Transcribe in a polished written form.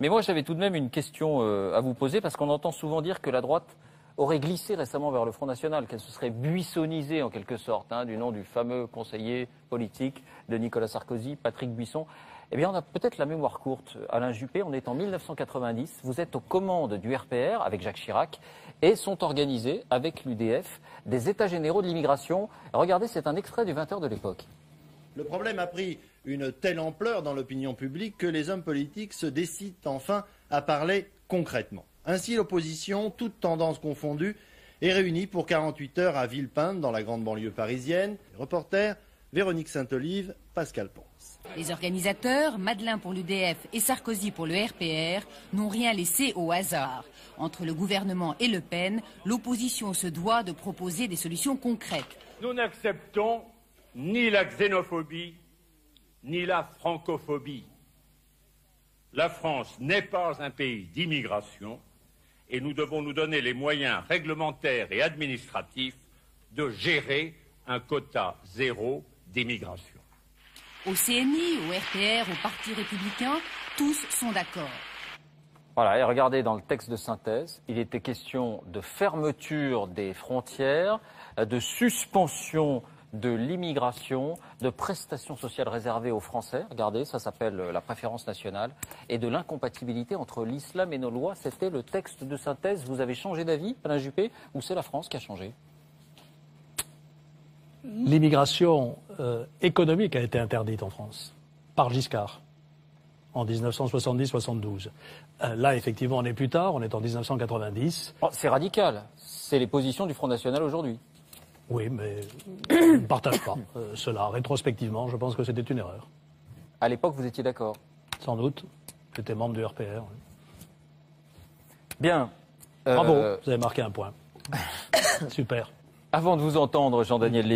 Mais moi, j'avais tout de même une question à vous poser, parce qu'on entend souvent dire que la droite aurait glissé récemment vers le Front National, qu'elle se serait buissonnisée en quelque sorte, du nom du fameux conseiller politique de Nicolas Sarkozy, Patrick Buisson. Eh bien, on a peut-être la mémoire courte. Alain Juppé, on est en 1990, vous êtes aux commandes du RPR avec Jacques Chirac, et sont organisés avec l'UDF des États généraux de l'immigration. Regardez, c'est un extrait du 20h de l'époque. Le problème a pris une telle ampleur dans l'opinion publique que les hommes politiques se décident enfin à parler concrètement. Ainsi, l'opposition, toutes tendances confondues, est réunie pour 48 heures à Villepinte, dans la grande banlieue parisienne. Reporter, Véronique Saint-Olive, Pascal Ponce. Les organisateurs, Madeleine pour l'UDF et Sarkozy pour le RPR, n'ont rien laissé au hasard. Entre le gouvernement et Le Pen, l'opposition se doit de proposer des solutions concrètes. Nous n'acceptons ni la xénophobie, ni la francophobie. La France n'est pas un pays d'immigration et nous devons nous donner les moyens réglementaires et administratifs de gérer un quota zéro d'immigration. Au CNI, au RPR, au Parti républicain, tous sont d'accord. Voilà, et regardez dans le texte de synthèse, il était question de fermeture des frontières, de suspension de l'immigration, de prestations sociales réservées aux Français, regardez, ça s'appelle la préférence nationale, et de l'incompatibilité entre l'islam et nos lois. C'était le texte de synthèse. Vous avez changé d'avis, Alain Juppé, ou c'est la France qui a changé? L'immigration économique a été interdite en France par Giscard en 1970-72. Là, effectivement, on est plus tard, on est en 1990. Oh, c'est radical, c'est les positions du Front National aujourd'hui. Oui, mais je ne partage pas cela. Rétrospectivement, je pense que c'était une erreur. À l'époque, vous étiez d'accord? Sans doute. J'étais membre du RPR. Oui. Bien. Bravo, vous avez marqué un point. Super. Avant de vous entendre, Jean-Daniel Lévy,